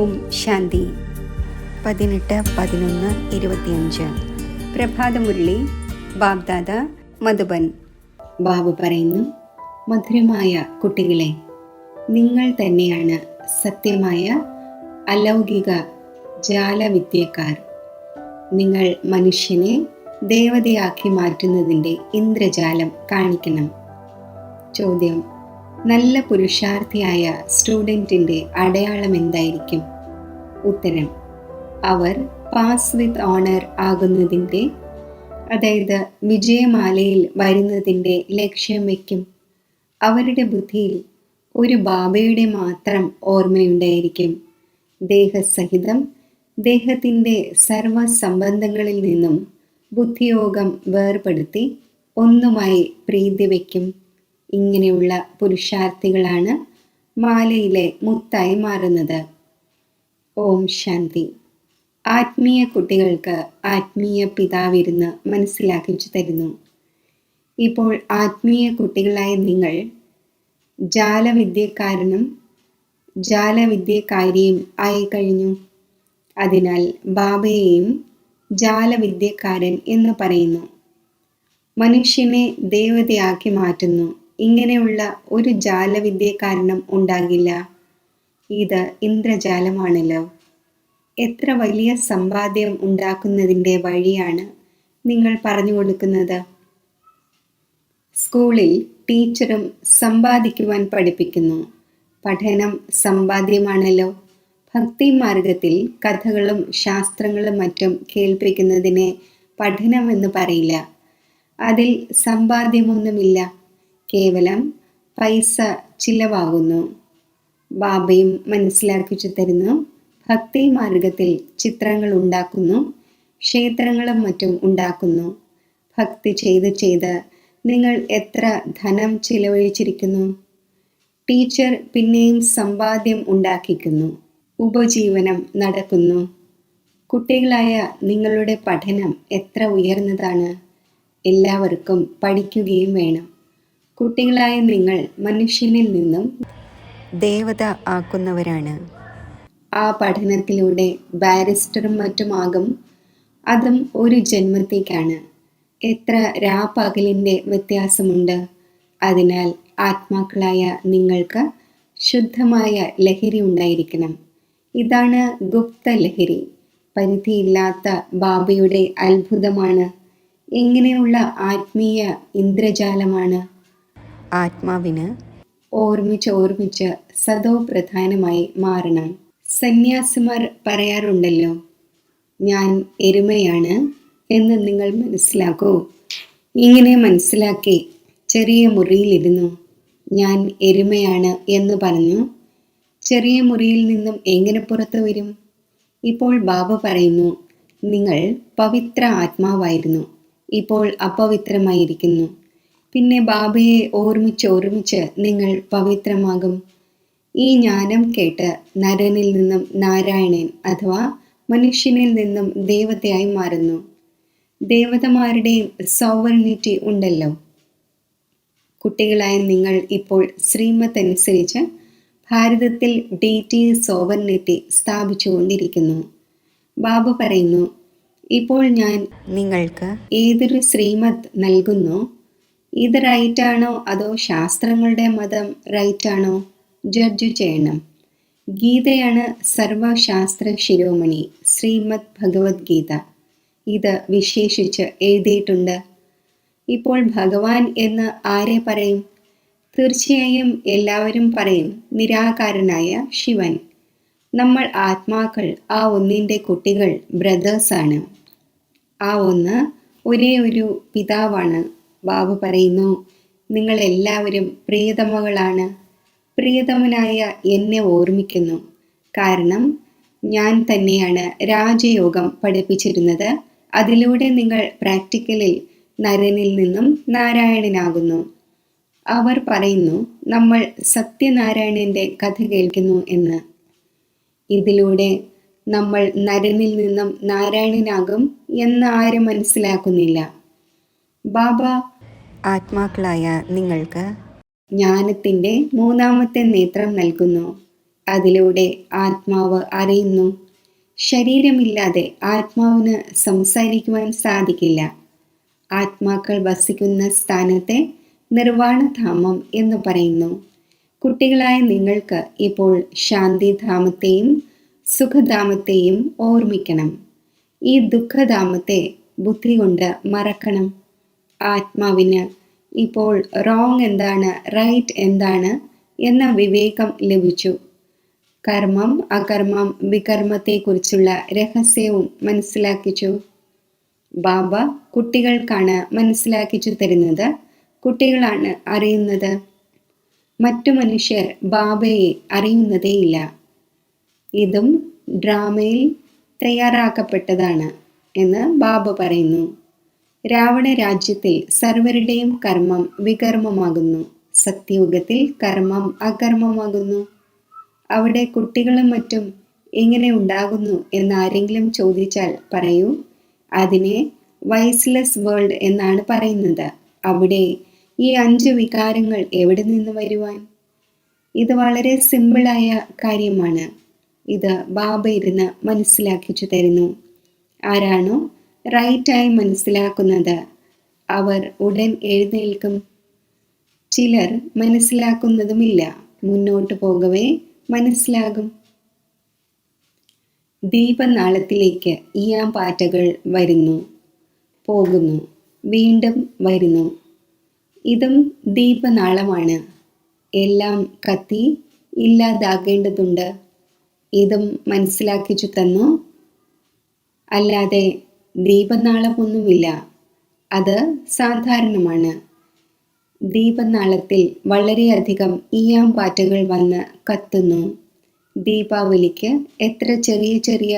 ഓം ശാന്തി. 18/11/25 പ്രഭാതമുരളി ബാബ്ദാദ മധുബൻ. ബാബു പറയുന്നു, മധുരമായ കുട്ടികളെ, നിങ്ങൾ തന്നെയാണ് സത്യമായ അലൗകിക ജാലവിദ്യക്കാർ. നിങ്ങൾ മനുഷ്യനെ ദേവതയാക്കി മാറ്റുന്നതിൻ്റെ ഇന്ദ്രജാലം കാണിക്കണം. ചോദ്യം: നല്ല പുരുഷാർത്ഥിയായ സ്റ്റുഡൻറ്റിൻ്റെ അടയാളം എന്തായിരിക്കും? ഉത്തരം: അവർ പാസ് വിത്ത് ഓണർ ആകുന്നതിൻ്റെ, അതായത് വിജയമാലയിൽ വരുന്നതിൻ്റെ ലക്ഷ്യം വയ്ക്കും. അവരുടെ ബുദ്ധിയിൽ ഒരു ബാബയുടെ മാത്രം ഓർമ്മയുണ്ടായിരിക്കും. ദേഹസഹിതം ദേഹത്തിൻ്റെ സർവ സംബന്ധങ്ങളിൽ നിന്നും ബുദ്ധിയോഗം വേർപെടുത്തി ഒന്നുമായി പ്രീതി വയ്ക്കും. ഇങ്ങനെയുള്ള പുരുഷാർത്ഥികളാണ് മാലയിലെ മുത്തായി മാറുന്നത്. ഓം ശാന്തി. ആത്മീയ കുട്ടികൾക്ക് ആത്മീയ പിതാവിരുന്ന് മനസ്സിലാക്കിച്ചു തരുന്നു. ഇപ്പോൾ ആത്മീയ കുട്ടികളായ നിങ്ങൾ ജാലവിദ്യക്കാരനും ജാലവിദ്യക്കാരിയും ആയിക്കഴിഞ്ഞു. അതിനാൽ ബാബയെയും ജാലവിദ്യക്കാരൻ എന്ന് പറയുന്നു. മനുഷ്യനെ ദേവതയാക്കി മാറ്റുന്നു. ഇങ്ങനെയുള്ള ഒരു ജാലവിദ്യക്കാരനും ഉണ്ടാകില്ല. ഇത് ഇന്ദ്രജാലമാണല്ലോ. എത്ര വലിയ സമ്പാദ്യം ഉണ്ടാക്കുന്നതിൻ്റെ വഴിയാണ് നിങ്ങൾ പറഞ്ഞു കൊടുക്കുന്നത്. സ്കൂളിൽ ടീച്ചറും സമ്പാദിക്കുവാൻ പഠിപ്പിക്കുന്നു. പഠനം സമ്പാദ്യമാണല്ലോ. ഭക്തി മാർഗത്തിൽ കഥകളും ശാസ്ത്രങ്ങളും മറ്റും കേൾപ്പിക്കുന്നതിനെ പഠനമെന്ന് പറയില്ല. അതിൽ സമ്പാദ്യമൊന്നുമില്ല. കേവലം പൈസ ചിലവാകുന്നു. ബാബയും മനസ്സിലാക്കിച്ചു തരുന്നു. ഭക്തി മാർഗത്തിൽ ചിത്രങ്ങൾ ഉണ്ടാക്കുന്നു, ക്ഷേത്രങ്ങളും മറ്റും ഉണ്ടാക്കുന്നു. ഭക്തി ചെയ്ത് നിങ്ങൾ എത്ര ധനം ചിലവഴിച്ചിരിക്കുന്നു. ടീച്ചർ പിന്നെയും സമ്പാദ്യം ഉണ്ടാക്കിക്കുന്നു. ഉപജീവനം നടക്കുന്നു. കുട്ടികളായ നിങ്ങളുടെ പഠനം എത്ര ഉയർന്നതാണ്. എല്ലാവർക്കും പഠിക്കുകയും വേണം. കുട്ടികളായ നിങ്ങൾ മനുഷ്യനിൽ നിന്നും ദേവത ആക്കുന്നവരാണ്. ആ പഠനത്തിലൂടെ ബാരിസ്റ്ററും മറ്റുമാകും. അതും ഒരു ജന്മത്തേക്കാണ്. എത്ര രാപ്പകലിൻ്റെ വ്യത്യാസമുണ്ട്. അതിനാൽ ആത്മാക്കളായ നിങ്ങൾക്ക് ശുദ്ധമായ ലഹരി ഉണ്ടായിരിക്കണം. ഇതാണ് ഗുപ്ത ലഹരി. പരിധിയില്ലാത്ത ബാബയുടെ അത്ഭുതമാണ്. എങ്ങനെയുള്ള ആത്മീയ ഇന്ദ്രജാലമാണ്. ആത്മാവിന് ഓർമ്മിച്ച് സദോ പ്രധാനമായി മാറണം. സന്യാസിമാർ പറയാറുണ്ടല്ലോ, ഞാൻ എരുമയാണ് എന്ന് നിങ്ങൾ മനസ്സിലാക്കൂ. ഇങ്ങനെ മനസ്സിലാക്കി ചെറിയ മുറിയിലിരുന്നു ഞാൻ എരുമയാണ് എന്ന് പറഞ്ഞു. ചെറിയ മുറിയിൽ നിന്നും എങ്ങനെ പുറത്തു വരും? ഇപ്പോൾ ബാബ പറയുന്നു, നിങ്ങൾ പവിത്ര ആത്മാവായിരുന്നു, ഇപ്പോൾ അപവിത്രമായിരിക്കുന്നു. പിന്നെ ബാബയെ ഓർമ്മിച്ച് നിങ്ങൾ പവിത്രമാകും. ഈ ജ്ഞാനം കേട്ട് നരനിൽ നിന്നും നാരായണൻ അഥവാ മനുഷ്യനിൽ നിന്നും ദേവതയായി മാറുന്നു. ദേവതമാരുടെയും സോവർണിറ്റി ഉണ്ടല്ലോ. കുട്ടികളായ നിങ്ങൾ ഇപ്പോൾ ശ്രീമത്ത് അനുസരിച്ച് ഭാരതത്തിൽ ഡീറ്റി സോവർണിറ്റി സ്ഥാപിച്ചുകൊണ്ടിരിക്കുന്നു. ബാബ പറയുന്നു, ഇപ്പോൾ ഞാൻ നിങ്ങൾക്ക് ഏതൊരു ശ്രീമത്ത് നൽകുന്നു, ഇത് റൈറ്റാണോ അതോ ശാസ്ത്രങ്ങളുടെ മതം റൈറ്റാണോ ജഡ്ജ് ചെയ്യണം. ഗീതയാണ് സർവശാസ്ത്ര ശിരോമണി, ശ്രീമദ് ഭഗവത്ഗീത. ഇത് വിശേഷിച്ച് എഴുതിയിട്ടുണ്ട്. ഇപ്പോൾ ഭഗവാൻ എന്ന് ആരെ പറയും? തീർച്ചയായും എല്ലാവരും പറയും നിരാകാരനായ ശിവൻ. നമ്മൾ ആത്മാക്കൾ ആ ഒന്നിൻ്റെ കുട്ടികൾ, ബ്രദേഴ്സാണ്. ആ ഒന്ന് ഒരേ ഒരു പിതാവാണ്. ബാബു പറയുന്നു, നിങ്ങൾ എല്ലാവരും പ്രിയതമകളാണ്. പ്രിയതമനായ എന്നെ ഓർമ്മിക്കുന്നു. കാരണം ഞാൻ തന്നെയാണ് രാജയോഗം പഠിപ്പിച്ചിരുന്നത്. അതിലൂടെ നിങ്ങൾ പ്രാക്ടിക്കലിൽ നരനിൽ നിന്നും നാരായണനാകുന്നു. അവർ പറയുന്നു, നമ്മൾ സത്യനാരായണൻ്റെ കഥ കേൾക്കുന്നു എന്ന്. ഇതിലൂടെ നമ്മൾ നരനിൽ നിന്നും നാരായണനാകും എന്ന് ആരും മനസ്സിലാക്കുന്നില്ല. ബാബ ആത്മാക്കളായ നിങ്ങൾക്ക് ജ്ഞാനത്തിൻ്റെ മൂന്നാമത്തെ നേത്രം നൽകുന്നു. അതിലൂടെ ആത്മാവ് അറിയുന്നു. ശരീരമില്ലാതെ ആത്മാവിന് സംസാരിക്കുവാൻ സാധിക്കില്ല. ആത്മാക്കൾ വസിക്കുന്ന സ്ഥാനത്തെ നിർവാണധാമം എന്ന് പറയുന്നു. കുട്ടികളായ നിങ്ങൾക്ക് ഇപ്പോൾ ശാന്തിധാമത്തെയും സുഖധാമത്തെയും ഓർമ്മിക്കണം. ഈ ദുഃഖധാമത്തെ ബുദ്ധി കൊണ്ട് മറക്കണം. ആത്മാവിന് ഇപ്പോൾ റോങ് എന്താണ്, റൈറ്റ് എന്താണ് എന്ന വിവേകം ലഭിച്ചു. കർമ്മം, അകർമ്മം, വികർമ്മത്തെക്കുറിച്ചുള്ള രഹസ്യവും മനസ്സിലാക്കിച്ചു. ബാബ കുട്ടികൾക്കാണ് മനസ്സിലാക്കിച്ചു തരുന്നത്. കുട്ടികളാണ് അറിയുന്നത്. മറ്റു മനുഷ്യർ ബാബയെ അറിയുന്നതേയില്ല. ഇതും ഡ്രാമയിൽ തയ്യാറാക്കപ്പെട്ടതാണ് എന്ന് ബാബ പറയുന്നു. രാവണ രാജ്യത്തിൽ സർവരുടെയും കർമ്മം വികർമ്മമാകുന്നു. സത്യയുഗത്തിൽ കർമ്മം അകർമ്മമാകുന്നു. അവിടെ കുട്ടികളും മറ്റും എങ്ങനെ ഉണ്ടാകുന്നു എന്ന് ആരെങ്കിലും ചോദിച്ചാൽ പറയൂ, അതിനെ വൈസ്ലെസ് വേൾഡ് എന്നാണ് പറയുന്നത്. അവിടെ ഈ 5 വികാരങ്ങൾ എവിടെ നിന്ന് വരുവാൻ? ഇത് വളരെ സിമ്പിളായ കാര്യമാണ്. ഇത് ബാബ ഇരുന്ന് മനസ്സിലാക്കിച്ചു തരുന്നു. ആരാണോ റൈറ്റായി മനസ്സിലാക്കുന്നത് അവർ ഉടൻ എഴുന്നേൽക്കും. ചിലർ മനസ്സിലാക്കുന്നതുമില്ല. മുന്നോട്ട് പോകവേ മനസ്സിലാകും. ദീപനാളത്തിലേക്ക് ഈയാമ്പാറ്റകൾ വരുന്നു, പോകുന്നു, വീണ്ടും വരുന്നു. ഇതും ദീപനാളമാണ്. എല്ലാം കത്തി ഇല്ലാതാകേണ്ടതുണ്ട്. ഇതും മനസ്സിലാക്കിച്ചു തന്നു. അല്ലാതെ ദീപനാളമൊന്നുമില്ല. അത് സാധാരണമാണ്. ദീപനാളത്തിൽ വളരെയധികം ഈയാമ്പാറ്റകൾ വന്ന് കത്തുന്നു. ദീപാവലിക്ക് എത്ര ചെറിയ ചെറിയ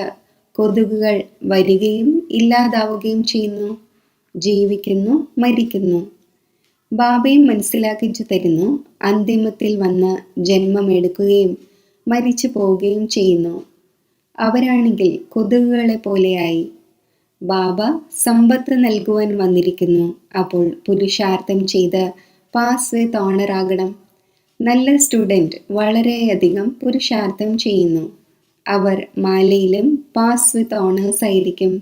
കൊതുകുകൾ വരികയും ഇല്ലാതാവുകയും ചെയ്യുന്നു. ജീവിക്കുന്നു, മരിക്കുന്നു. ബാബയും മനസ്സിലാക്കിച്ചു തരുന്നു. അന്തിമത്തിൽ വന്ന് ജന്മമെടുക്കുകയും മരിച്ചു പോവുകയും ചെയ്യുന്നു. അവരാണെങ്കിൽ കൊതുകുകളെ പോലെയായി. ബാബ സമ്പത്ത് നൽകുവാൻ വന്നിരിക്കുന്നു. അപ്പോൾ പുരുഷാർത്ഥം ചെയ്ത് പാസ് വിത്ത് ഓണർ ആകണം. നല്ല സ്റ്റുഡൻറ് വളരെയധികം പുരുഷാർത്ഥം ചെയ്യുന്നു. അവർ മാലയിലും പാസ് വിത്ത് ഓണേഴ്സ് ആയിരിക്കും.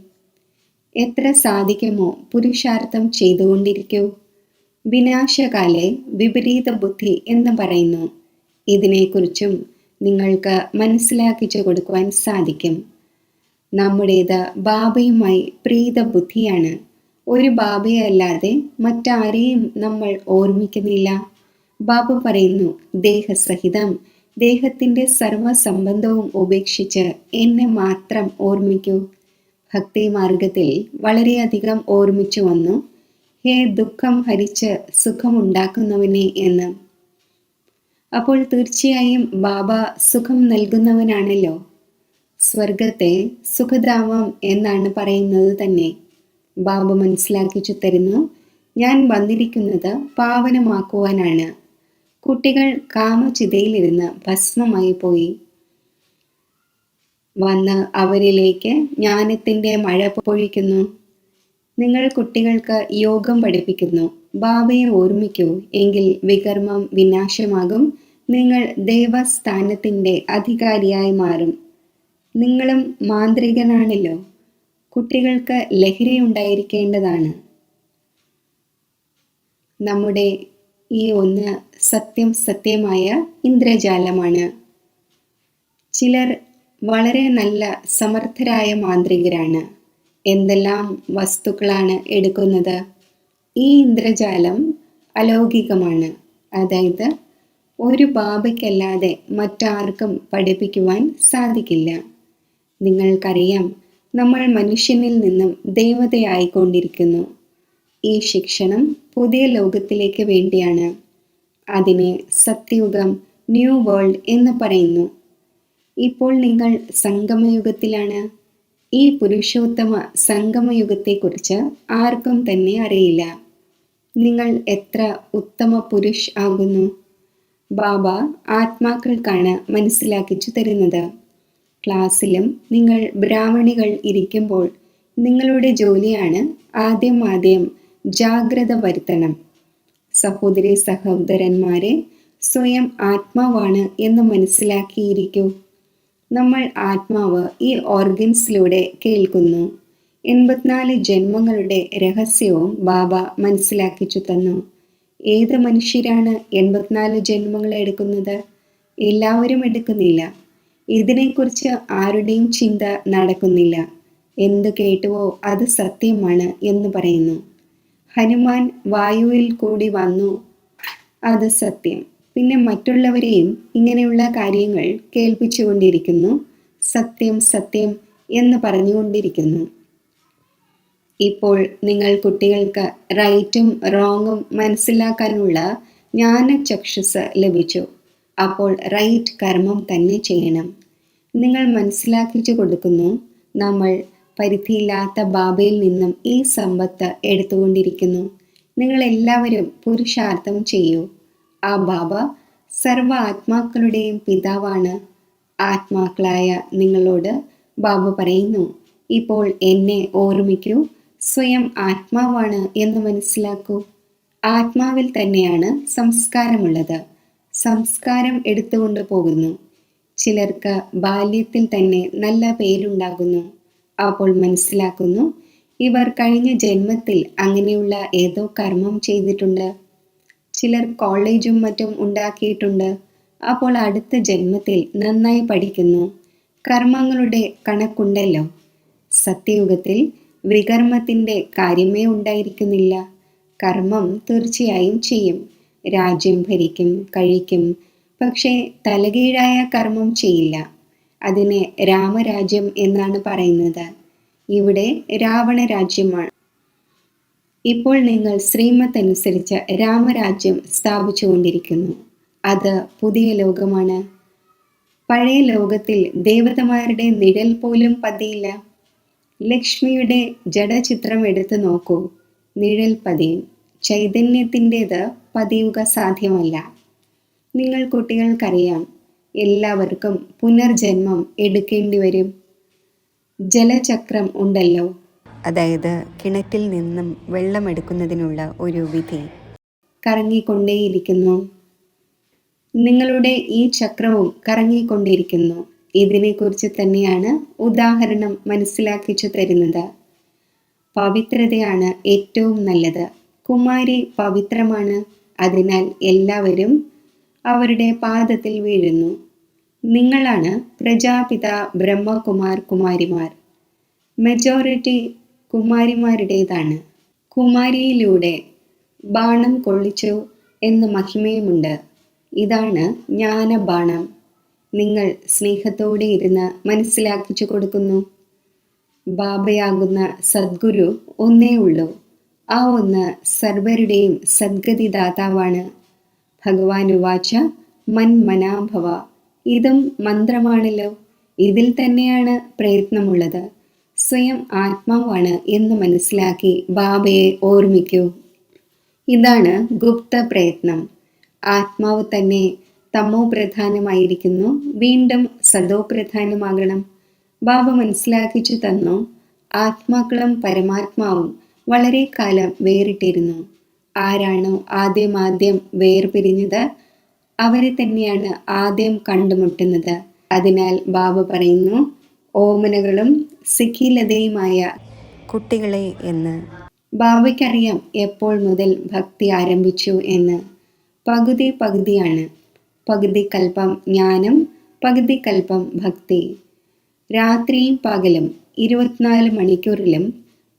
എത്ര സാധിക്കുമോ പുരുഷാർത്ഥം ചെയ്തുകൊണ്ടിരിക്കൂ. വിനാശകാലെ വിപരീത ബുദ്ധി എന്ന് പറയുന്നു. ഇതിനെക്കുറിച്ചും നിങ്ങൾക്ക് മനസ്സിലാക്കിച്ചു കൊടുക്കുവാൻ സാധിക്കും. നമ്മുടേത് ബാബയുമായി പ്രീത ബുദ്ധിയാണ്. ഒരു ബാബയെ അല്ലാതെ മറ്റാരെയും നമ്മൾ ഓർമ്മിക്കുന്നില്ല. ബാബ പറയുന്നു, ദേഹസഹിതം ദേഹത്തിൻ്റെ സർവസംബന്ധവും ഉപേക്ഷിച്ച് എന്നെ മാത്രം ഓർമ്മിക്കൂ. ഭക്തി മാർഗത്തിൽ വളരെയധികം ഓർമ്മിച്ചു വന്നു, ഹേ ദുഃഖം ഹരിച്ച് സുഖമുണ്ടാക്കുന്നവനെ എന്ന്. അപ്പോൾ തീർച്ചയായും ബാബ സുഖം നൽകുന്നവനാണല്ലോ. സ്വർഗത്തെ സുഖധാമം എന്നാണ് പറയുന്നത് തന്നെ. ബാബ മനസ്സിലാക്കിച്ചു തരുന്നു, ഞാൻ വന്നിരിക്കുന്നത് പാവനമാക്കുവാനാണ്. കുട്ടികൾ കാമചിതയിലിരുന്ന് ഭസ്മമായി പോയി. വന്ന് അവരിലേക്ക് ജ്ഞാനത്തിൻ്റെ മഴ പൊഴിക്കുന്നു. നിങ്ങൾ കുട്ടികൾക്ക് യോഗം പഠിപ്പിക്കുന്നു. ബാബയെ ഓർമ്മിക്കൂ, എങ്കിൽ വികർമ്മം വിനാശമാകും. നിങ്ങൾ ദേവസ്ഥാനത്തിൻ്റെ അധികാരിയായി മാറും. നിങ്ങളും മാന്ത്രികനാണല്ലോ. കുട്ടികൾക്ക് ലഹരി ഉണ്ടായിരിക്കേണ്ടതാണ്. നമ്മുടെ ഈ ഒന്ന് സത്യമായ ഇന്ദ്രജാലമാണ്. ചിലർ വളരെ നല്ല സമർത്ഥരായ മാന്ത്രികരാണ്. എന്തെല്ലാം വസ്തുക്കളാണ് എടുക്കുന്നത്. ഈ ഇന്ദ്രജാലം അലൗകികമാണ്. അതായത് ഒരു ബാബയ്ക്കല്ലാതെ മറ്റാർക്കും പഠിപ്പിക്കുവാൻ സാധിക്കില്ല. നിങ്ങൾക്കറിയാം, നമ്മൾ മനുഷ്യനിൽ നിന്നും ദേവതയായിക്കൊണ്ടിരിക്കുന്നു. ഈ ശിക്ഷണം പുതിയ ലോകത്തിലേക്ക് വേണ്ടിയാണ്. അതിനെ സത്യയുഗം, ന്യൂ വേൾഡ് എന്ന് പറയുന്നു. ഇപ്പോൾ നിങ്ങൾ സംഗമയുഗത്തിലാണ്. ഈ പുരുഷോത്തമ സംഗമയുഗത്തെക്കുറിച്ച് ആർക്കും തന്നെ അറിയില്ല. നിങ്ങൾ എത്ര ഉത്തമ പുരുഷ് ആകുന്നു. ബാബ ആത്മാക്കൾക്കാണ് മനസ്സിലാക്കിച്ചു തരുന്നത്. ക്ലാസ്സിലും നിങ്ങൾ ബ്രാഹ്മണികൾ ഇരിക്കുമ്പോൾ നിങ്ങളുടെ ജോലിയാണ് ആദ്യം ജാഗ്രത വരുത്തണം. സഹോദരി സഹോദരന്മാരെ സ്വയം ആത്മാവാണ് എന്ന് മനസ്സിലാക്കിയിരിക്കൂ. നമ്മൾ ആത്മാവ് ഈ ഓർഗൻസിലൂടെ കേൾക്കുന്നു. 84 ജന്മങ്ങളുടെ രഹസ്യവും ബാബ മനസ്സിലാക്കിച്ചു തന്നു. ഏത് മനുഷ്യരാണ് 84 ജന്മങ്ങൾ എടുക്കുന്നത്? എല്ലാവരും എടുക്കുന്നില്ല. ഇതിനെക്കുറിച്ച് ആരുടെയും ചിന്ത നടക്കുന്നില്ല. എന്ത് കേട്ടുവോ അത് സത്യമാണ് എന്ന് പറയുന്നു. ഹനുമാൻ വായുവിൽ കൂടി വന്നു, അത് സത്യം. പിന്നെ മറ്റുള്ളവരെയും ഇങ്ങനെയുള്ള കാര്യങ്ങൾ കേൾപ്പിച്ചുകൊണ്ടിരിക്കുന്നു. സത്യം സത്യം എന്ന് പറഞ്ഞുകൊണ്ടിരിക്കുന്നു. ഇപ്പോൾ നിങ്ങൾ കുട്ടികൾക്ക് റൈറ്റും റോങ്ങും മനസ്സിലാക്കാനുള്ള ജ്ഞാനചക്ഷുസ് ലഭിച്ചു. അപ്പോൾ റൈറ്റ് കർമ്മം തന്നെ ചെയ്യണം. നിങ്ങൾ മനസ്സിലാക്കിച്ചു കൊടുക്കുന്നു, നമ്മൾ പരിധിയില്ലാത്ത ബാബയിൽ നിന്നും ഈ സമ്പത്ത് എടുത്തുകൊണ്ടിരിക്കുന്നു. നിങ്ങൾ എല്ലാവരും പുരുഷാർത്ഥം ചെയ്യൂ. ആ ബാബ സർവ ആത്മാക്കളുടെയും പിതാവാണ്. ആത്മാക്കളായ നിങ്ങളോട് ബാബ പറയുന്നു, ഇപ്പോൾ എന്നെ ഓർമ്മിക്കൂ, സ്വയം ആത്മാവാണ് എന്ന് മനസ്സിലാക്കൂ. ആത്മാവിൽ തന്നെയാണ് സംസ്കാരമുള്ളത്. സംസ്കാരം എടുത്തുകൊണ്ട് പോകുന്നു. ചിലർക്ക് ബാല്യത്തിൽ തന്നെ നല്ല പേരുണ്ടാകുന്നു. അപ്പോൾ മനസ്സിലാക്കുന്നു, ഇവർ കഴിഞ്ഞ ജന്മത്തിൽ അങ്ങനെയുള്ള ഏതോ കർമ്മം ചെയ്തിട്ടുണ്ട്. ചിലർ കോളേജും മറ്റും ഉണ്ടാക്കിയിട്ടുണ്ട്. അപ്പോൾ അടുത്ത ജന്മത്തിൽ നന്നായി പഠിക്കുന്നു. കർമ്മങ്ങളുടെ കണക്കുണ്ടല്ലോ. സത്യയുഗത്തിൽ വികർമ്മത്തിൻ്റെ കാര്യമേ ഉണ്ടായിരിക്കുന്നില്ല. കർമ്മം തീർച്ചയായും ചെയ്യും. രാജ്യം ഭരിക്കും, കഴിക്കും. പക്ഷേ തലകീഴായ കർമ്മം ചെയ്യില്ല. അതിനെ രാമരാജ്യം എന്നാണ് പറയുന്നത്. ഇവിടെ രാവണ രാജ്യമാണ്. ഇപ്പോൾ നിങ്ങൾ ശ്രീമത്ത് അനുസരിച്ച് രാമരാജ്യം സ്ഥാപിച്ചുകൊണ്ടിരിക്കുന്നു. അത് പുതിയ ലോകമാണ്. പഴയ ലോകത്തിൽ ദേവതമാരുടെ നിഴൽ പോലും പതിയില്ല. ലക്ഷ്മിയുടെ ജഡചിത്രം എടുത്തു നോക്കൂ, നിഴൽ പതിയും. ചൈതന്യത്തിൻ്റേത് പതിയുക സാധ്യമല്ല. നിങ്ങൾ കുട്ടികൾക്കറിയാം, എല്ലാവർക്കും പുനർജന്മം എടുക്കേണ്ടി വരും. ജലചക്രം ഉണ്ടല്ലോ, അതായത് കിണറ്റിൽ നിന്നും വെള്ളമെടുക്കുന്നതിനുള്ള ഒരു വിധി കറങ്ങിക്കൊണ്ടേയിരിക്കുന്നു. നിങ്ങളുടെ ഈ ചക്രവും കറങ്ങിക്കൊണ്ടിരിക്കുന്നു. ഇതിനെക്കുറിച്ച് തന്നെയാണ് ഉദാഹരണം മനസ്സിലാക്കിച്ചു തരുന്നത്. പവിത്രതയാണ് ഏറ്റവും നല്ലത്. കുമാരി പവിത്രമാണ്. അതിനാൽ എല്ലാവരും അവരുടെ പാദത്തിൽ വീഴുന്നു. നിങ്ങളാണ് പ്രജാപിത ബ്രഹ്മകുമാർ കുമാരിമാർ. മെജോറിറ്റി കുമാരിമാരുടേതാണ്. കുമാരിയിലൂടെ ബാണം കൊള്ളിച്ചു എന്ന് മഹിമയുമുണ്ട്. ഇതാണ് ജ്ഞാനബാണം. നിങ്ങൾ സ്നേഹത്തോടെ ഇരുന്ന് മനസ്സിലാക്കിച്ചു കൊടുക്കുന്നു. ബാബയാകുന്ന സദ്ഗുരു ഒന്നേ ഉള്ളൂ. ആ ഒന്ന് സർവരുടെയും സദ്ഗതിദാതാവാണ്. ഭഗവാൻ ഉവാച മന്മനാഭവ. ഇതും മന്ത്രമാണല്ലോ. ഇതിൽ തന്നെയാണ് പ്രയത്നമുള്ളത്. സ്വയം ആത്മാവാണ് എന്ന് മനസ്സിലാക്കി ബാബയെ ഓർമ്മിക്കൂ. ഇതാണ് ഗുപ്ത പ്രയത്നം. ആത്മാവ് തന്നെ തമോ പ്രധാനമായിരിക്കുന്നു, വീണ്ടും സദോ പ്രധാനമാകണം. ബാബ മനസ്സിലാക്കിച്ചു തന്നു, ആത്മാക്കളും പരമാത്മാവും വളരെ കാലം വേറിട്ടിരുന്നു. ആരാണോ ആദ്യം വേർപിരിഞ്ഞത് അവരെ തന്നെയാണ് ആദ്യം കണ്ടുമുട്ടുന്നത്. അതിനാൽ ബാബ പറയുന്നു, ഓമനകളും സിഖിലതയുമായ കുട്ടികളെ എന്ന്. ബാബയ്ക്കറിയാം എപ്പോൾ മുതൽ ഭക്തി ആരംഭിച്ചു എന്ന്. പകുതി പകുതിയാണ്. പകുതി കൽപ്പം ജ്ഞാനം, പകുതി കൽപ്പം ഭക്തി. രാത്രിയും പകലും 24 മണിക്കൂറിലും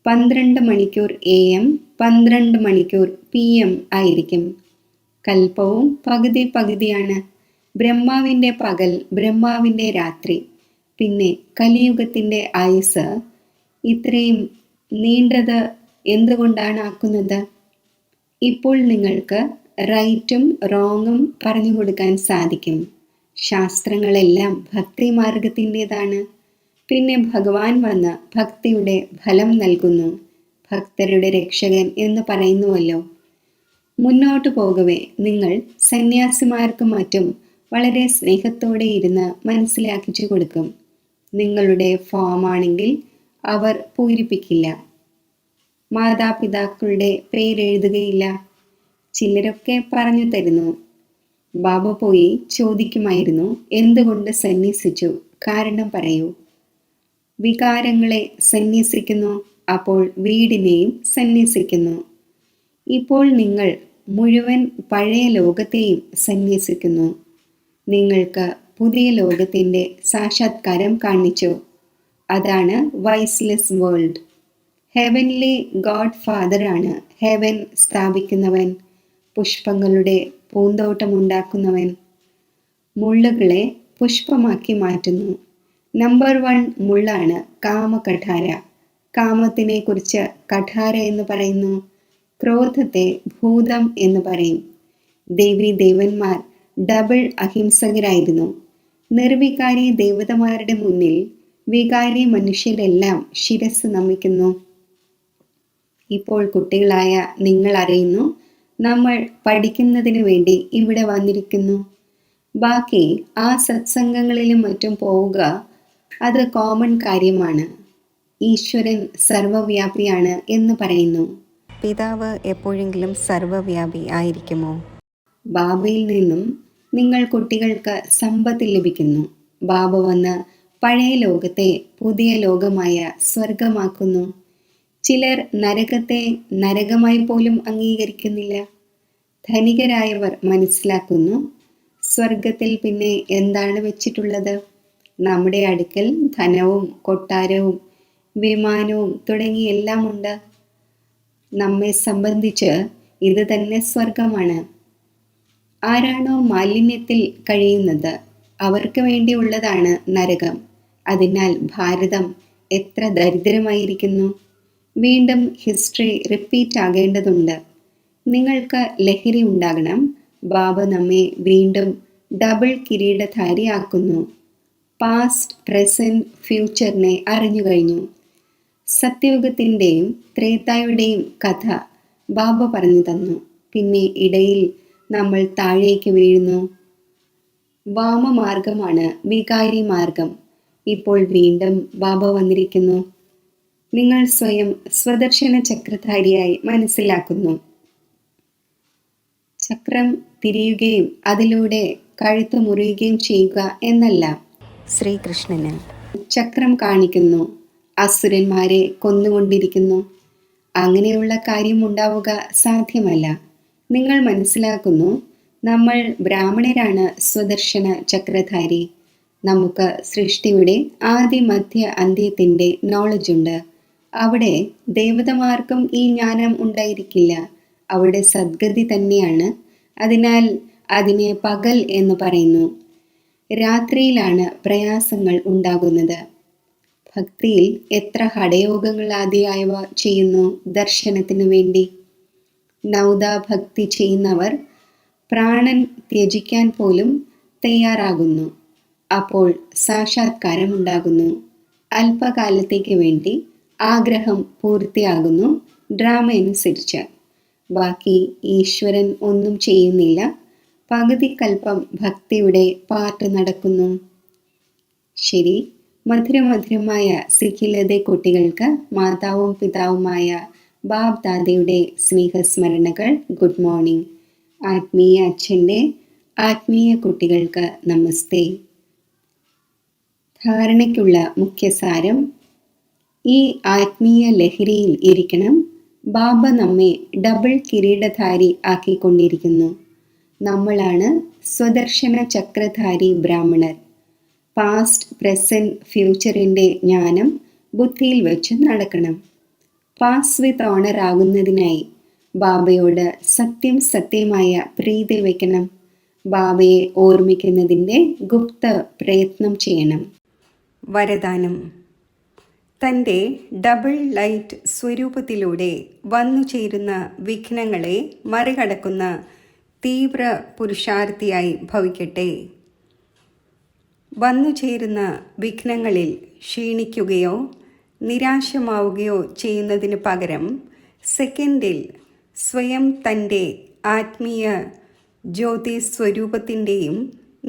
12 മണിക്കൂർ AM, 12 മണിക്കൂർ PM ആയിരിക്കും. കൽപ്പവും പകുതി പകുതിയാണ്. ബ്രഹ്മാവിൻ്റെ പകൽ, ബ്രഹ്മാവിൻ്റെ രാത്രി. പിന്നെ കലിയുഗത്തിൻ്റെ ആയുസ് ഇത്രയും നീണ്ടത് എന്തുകൊണ്ടാണ് ആക്കുന്നത്? ഇപ്പോൾ നിങ്ങൾക്ക് റൈറ്റും റോങ്ങും പറഞ്ഞു കൊടുക്കാൻ സാധിക്കും. ശാസ്ത്രങ്ങളെല്ലാം ഭക്തി മാർഗത്തിൻ്റെതാണ്. പിന്നെ ഭഗവാൻ വന്ന് ഭക്തിയുടെ ഫലം നൽകുന്നു. ഭക്തരുടെ രക്ഷകൻ എന്ന് പറയുന്നുവല്ലോ. മുന്നോട്ട് പോകവേ നിങ്ങൾ സന്യാസിമാർക്കും മറ്റും വളരെ സ്നേഹത്തോടെ ഇരുന്ന് മനസ്സിലാക്കിച്ചു കൊടുക്കും. നിങ്ങളുടെ ഫോമാണെങ്കിൽ അവർ പൂരിപ്പിക്കില്ല. മാതാപിതാക്കളുടെ പേരെഴുതുകയില്ല. ചിലരൊക്കെ പറഞ്ഞു തരുന്നു, ബാബ പോയി ചോദിക്കുമായിരുന്നു, എന്തുകൊണ്ട് സന്യസിച്ചു, കാരണം പറയൂ. വികാരങ്ങളെ സന്യസിക്കുന്നു, അപ്പോൾ വീടിനെയും സന്യസിക്കുന്നു. ഇപ്പോൾ നിങ്ങൾ മുഴുവൻ പഴയ ലോകത്തെയും സന്യസിക്കുന്നു. നിങ്ങൾക്ക് പുതിയ ലോകത്തിൻ്റെ സാക്ഷാത്കാരം കാണിച്ചു. അതാണ് വൈസ്ലെസ് വേൾഡ്. ഹെവൻലി ഗോഡ് ഫാദറാണ് ഹെവൻ സ്ഥാപിക്കുന്നവൻ, പുഷ്പങ്ങളുടെ പൂന്തോട്ടമുണ്ടാക്കുന്നവൻ. മുള്ളുകളെ പുഷ്പമാക്കി മാറ്റുന്നു. നമ്പർ 1 മുള്ളാണ് കാമകഠാര. കാമത്തിനെ കുറിച്ച് കഠാര എന്ന് പറയുന്നു. ക്രോധത്തെ ഭൂതം എന്ന് പറയും. ദേവി ദേവന്മാർ ഡബിൾ അഹിംസകരായിരുന്നു. നിർവികാരി ദേവതമാരുടെ മുന്നിൽ വികാരി മനുഷ്യരെല്ലാം ശിരസ് നമിക്കുന്നു. ഇപ്പോൾ കുട്ടികളായ നിങ്ങൾ അറിയുന്നു, നമ്മൾ പഠിക്കുന്നതിന് വേണ്ടി ഇവിടെ വന്നിരിക്കുന്നു. ബാക്കി ആ സത്സംഗങ്ങളിലും മറ്റും പോവുക, അത് കോമൺ കാര്യമാണ്. ഈശ്വരൻ സർവവ്യാപിയാണ് എന്ന് പറയുന്നു. പിതാവ് എപ്പോഴെങ്കിലും സർവവ്യാപി ആയിരിക്കുമോ? ബാബയിൽ നിന്നും നിങ്ങൾ കുട്ടികൾക്ക് സമ്പത്ത് ലഭിക്കുന്നു. ബാബ വന്ന് പഴയ ലോകത്തെ പുതിയ ലോകമായ സ്വർഗമാക്കുന്നു. ചിലർ നരകത്തെ നരകമായി പോലും അംഗീകരിക്കുന്നില്ല. ധനികരായവർ മനസ്സിലാക്കുന്നു, സ്വർഗത്തിൽ പിന്നെ എന്താണ് വെച്ചിട്ടുള്ളത്? നമ്മുടെ അടുക്കൽ ധനവും കൊട്ടാരവും വിമാനവും തുടങ്ങി എല്ലാം ഉണ്ട്. നമ്മെ സംബന്ധിച്ച് ഇത് തന്നെ സ്വർഗമാണ്. ആരാണോ മാലിന്യത്തിൽ കഴിയുന്നത് അവർക്ക് വേണ്ടിയുള്ളതാണ് നരകം. അതിനാൽ ഭാരതം എത്ര ദരിദ്രമായിരിക്കുന്നു. വീണ്ടും ഹിസ്റ്ററി റിപ്പീറ്റ് ആകേണ്ടതുണ്ട്. നിങ്ങൾക്ക് ലഹരി ഉണ്ടാകണം. ബാബ നമ്മെ വീണ്ടും ഡബിൾ കിരീടധാരിയാക്കുന്നു. പാസ്റ്റ്, പ്രസന്റ്, ഫ്യൂച്ചറിനെ അറിഞ്ഞു കഴിഞ്ഞു. സത്യയുഗത്തിൻ്റെയും ത്രേതായുടെയും കഥ ബാബ പറഞ്ഞു തന്നു. പിന്നെ ഇടയിൽ നമ്മൾ താഴേക്ക് വീഴുന്നു. വാമമാർഗമാണ് വികാരി മാർഗം. ഇപ്പോൾ വീണ്ടും ബാബ വന്നിരിക്കുന്നു. നിങ്ങൾ സ്വയം സ്വദർശന ചക്രധാരിയായി മനസ്സിലാക്കുന്നു. ചക്രം തിരിയുകയും അതിലൂടെ കഴുത്ത് മുറിയുകയും ചെയ്യുക എന്നല്ല. ശ്രീകൃഷ്ണന് ചക്രം കാണിക്കുന്നു, അസുരന്മാരെ കൊന്നുകൊണ്ടിരിക്കുന്നു. അങ്ങനെയുള്ള കാര്യം ഉണ്ടാവുക സാധ്യമല്ല. നിങ്ങൾ മനസ്സിലാക്കുന്നു, നമ്മൾ ബ്രാഹ്മണരാണ് സ്വദർശന ചക്രധാരി. നമുക്ക് സൃഷ്ടിയുടെ ആദി മധ്യ അന്ത്യത്തിൻ്റെ നോളജുണ്ട്. അവിടെ ദേവതമാർക്കും ഈ ജ്ഞാനം ഉണ്ടായിരിക്കില്ല. അവിടെ സദ്ഗതി തന്നെയാണ്. അതിനാൽ അതിനെ പകൽ എന്ന് പറയുന്നു. രാത്രിയിലാണ് പ്രയാസങ്ങൾ ഉണ്ടാകുന്നത്. ഭക്തിയിൽ എത്ര ഹഠയോഗങ്ങൾ ആദിയായവ ചെയ്യുന്നു ദർശനത്തിനു വേണ്ടി. നൗദ ഭക്തി ചെയ്യുന്നവർ പ്രാണൻ ത്യജിക്കാൻ പോലും തയ്യാറാകുന്നു. അപ്പോൾ സാക്ഷാത്കാരം ഉണ്ടാകുന്നു. അല്പകാലത്തേക്ക് വേണ്ടി ആഗ്രഹം പൂർത്തിയാകുന്നു ഡ്രാമ അനുസരിച്ച്. ബാക്കി ഈശ്വരൻ ഒന്നും ചെയ്യുന്നില്ല. പകുതി കൽപ്പം ഭക്തിയുടെ പാർട്ട് നടക്കുന്നു. ശരി, മധുരമധുരമായ സിഖിലതെ കുട്ടികൾക്ക് മാതാവും പിതാവുമായ ബാബ് ദാദയുടെ സ്നേഹസ്മരണകൾ. Good morning. ആത്മീയ അച്ഛൻ്റെ ആത്മീയ കുട്ടികൾക്ക് നമസ്തേ. ധാരണയ്ക്കുള്ള മുഖ്യസാരം: ഈ ആത്മീയ ലഹരിയിൽ ഇരിക്കണം. ബാബ നമ്മെ ഡബിൾ കിരീടധാരി ആക്കിക്കൊണ്ടിരിക്കുന്നു. നമ്മളാണ് സ്വദർശന ചക്രധാരി ബ്രാഹ്മണർ. പാസ്റ്റ്, പ്രസന്റ്, ഫ്യൂച്ചറിൻ്റെ ജ്ഞാനം ബുദ്ധിയിൽ വെച്ച് നടക്കണം. പാസ് വിത്ത് ഓണർ ആകുന്നതിനായി ബാബയോട് സത്യമായ പ്രീതി വയ്ക്കണം. ബാബയെ ഓർമ്മിക്കുന്നതിൻ്റെ ഗുപ്ത പ്രയത്നം ചെയ്യണം. വരദാനം: തൻ്റെ ഡബിൾ ലൈറ്റ് സ്വരൂപത്തിലൂടെ വന്നു ചേരുന്ന വിഘ്നങ്ങളെ മറികടക്കുന്ന തീവ്ര പുരുഷാർത്ഥിയായി ഭവിക്കട്ടെ. വന്നു ചേരുന്ന വിഘ്നങ്ങളിൽ ക്ഷീണിക്കുകയോ നിരാശമാവുകയോ ചെയ്യുന്നതിന് പകരം സെക്കൻഡിൽ സ്വയം തൻ്റെ ആത്മീയ ജ്യോതി സ്വരൂപത്തിൻ്റെയും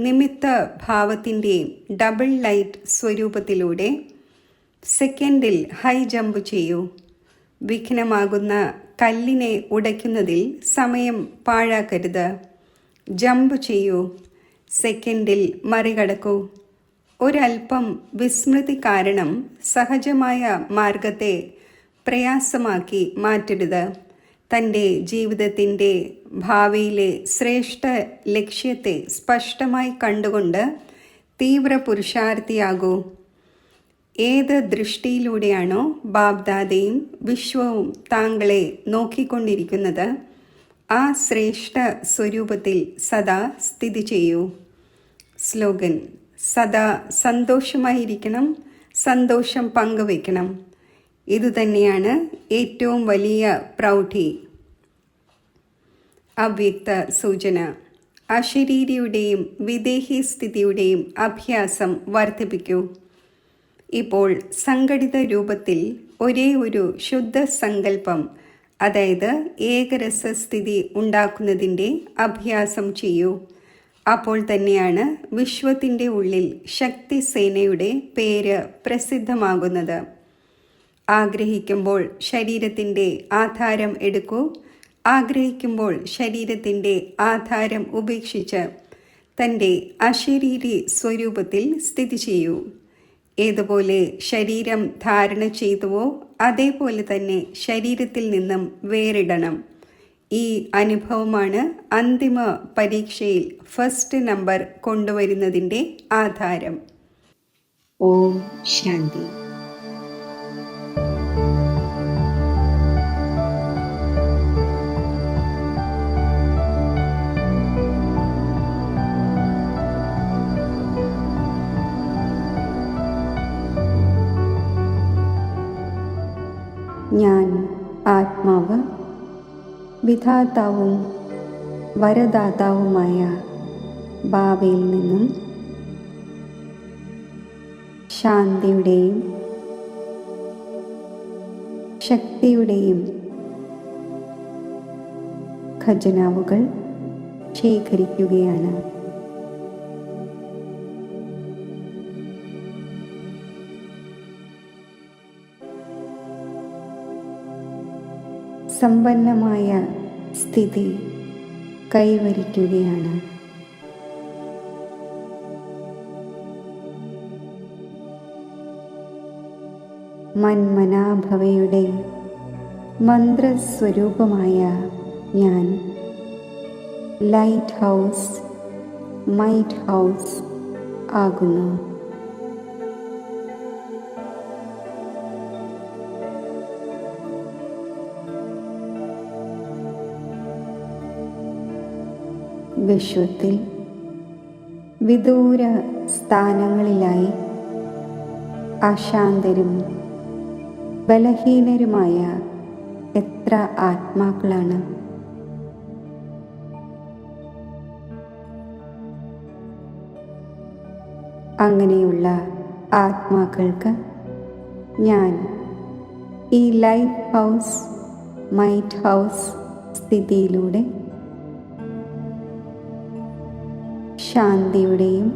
നിമിത്ത ഭാവത്തിൻ്റെയും ഡബിൾ ലൈറ്റ് സ്വരൂപത്തിലൂടെ സെക്കൻഡിൽ ഹൈ ജമ്പ് ചെയ്യൂ. വിഘ്നമാകുന്ന കല്ലിനെ ഉടയ്ക്കുന്നതിൽ സമയം പാഴാക്കരുത്. ജമ്പ് ചെയ്യൂ, സെക്കൻഡിൽ മറികടക്കൂ. ഒരൽപ്പം വിസ്മൃതി കാരണം സഹജമായ മാർഗത്തെ പ്രയാസമാക്കി മാറ്റരുത്. തൻ്റെ ജീവിതത്തിൻ്റെ ഭാവിയിലെ ശ്രേഷ്ഠ ലക്ഷ്യത്തെ സ്പഷ്ടമായി കണ്ടുകൊണ്ട് തീവ്ര പുരുഷാർത്ഥിയാകൂ. ഏത് ദൃഷ്ടിയിലൂടെയാണോ ബാബ്ദാദയും വിശ്വവും താങ്കളെ നോക്കിക്കൊണ്ടിരിക്കുന്നത്, ആ ശ്രേഷ്ഠ സ്വരൂപത്തിൽ സദാ സ്ഥിതി ചെയ്യൂ. സ്ലോഗൻ: സദാ സന്തോഷമായിരിക്കണം, സന്തോഷം പങ്കുവയ്ക്കണം. ഇതുതന്നെയാണ് ഏറ്റവും വലിയ പ്രൗഢി. അവ്യക്ത സൂചന: അശരീരിയുടെയും വിദേഹി സ്ഥിതിയുടെയും അഭ്യാസം വർദ്ധിപ്പിക്കൂ. ഇപ്പോൾ സംഘടിത രൂപത്തിൽ ഒരേ ഒരു ശുദ്ധ സങ്കല്പം, അതായത് ഏകരസസ്ഥിതി ഉണ്ടാക്കുന്നതിൻ്റെ അഭ്യാസം ചെയ്യൂ. അപ്പോൾ തന്നെയാണ് വിശ്വത്തിൻ്റെ ഉള്ളിൽ ശക്തിസേനയുടെ പേര് പ്രസിദ്ധമാകുന്നത്. ആഗ്രഹിക്കുമ്പോൾ ശരീരത്തിൻ്റെ ആധാരം എടുക്കൂ. ആഗ്രഹിക്കുമ്പോൾ ശരീരത്തിൻ്റെ ആധാരം ഉപേക്ഷിച്ച് തൻ്റെ അശരീരി സ്വരൂപത്തിൽ സ്ഥിതി ചെയ്യൂ. ഏതുപോലെ ശരീരം ധാരണ ചെയ്തുവോ അതേപോലെ തന്നെ ശരീരത്തിൽ നിന്നും വേറിടണം. ഈ അനുഭവമാണ് അന്തിമ പരീക്ഷയിൽ ഫസ്റ്റ് നമ്പർ കൊണ്ടുവരുന്നതിൻ്റെ ആധാരം. ഓം ശാന്തി. ഞാൻ ആത്മാവ്, വിധാതാവും വരദാതാവുമായ ബാബയിൽ നിന്നും ശാന്തിയുടെയും ശക്തിയുടെയും ഖജനാവുകൾ ശേഖരിക്കുകയാണ്. സമ്പന്നമായ സ്ഥിതി കൈവരിക്കുകയാണ്. മന്മനാഭവയുടെ മന്ത്രസ്വരൂപമായ ഞാൻ ലൈറ്റ് ഹൗസ്, മൈറ്റ് ഹൗസ് ആകുന്നു. വിശ്വത്തിൽ വിദൂര സ്ഥാനങ്ങളിലായി അശാന്തരും ബലഹീനരുമായ എത്ര ആത്മാക്കളാണ്. അങ്ങനെയുള്ള ആത്മാക്കൾക്ക് ഞാൻ ഈ ലൈറ്റ് ഹൗസ്, മൈറ്റ് ഹൗസ് സ്ഥിതിയിലൂടെ ശാന്തിയുടെയും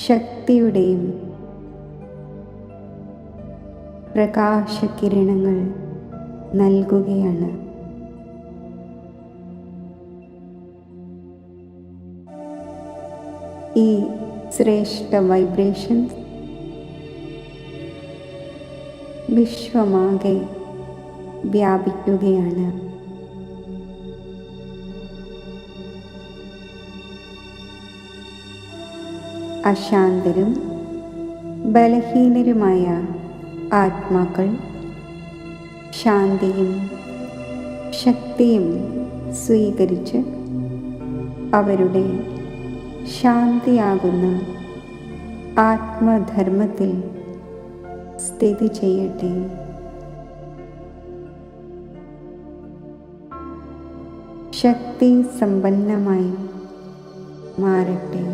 ശക്തിയുടെയും പ്രകാശകിരണങ്ങൾ നൽകുകയാണ്. ഈ ശ്രേഷ്ഠ വൈബ്രേഷൻസ് വിശ്വമാകെ വ്യാപിക്കുകയാണ്. അശാന്തരും ബലഹീനരുമായ ആത്മാക്കൾ ശാന്തിയും ശക്തിയും സ്വീകരിച്ച് അവരുടെ ശാന്തിയാകുന്ന ആത്മധർമ്മത്തിൽ സ്ഥിതി ചെയ്യട്ടെ. ശക്തി സമ്പന്നമായി മാറട്ടെ.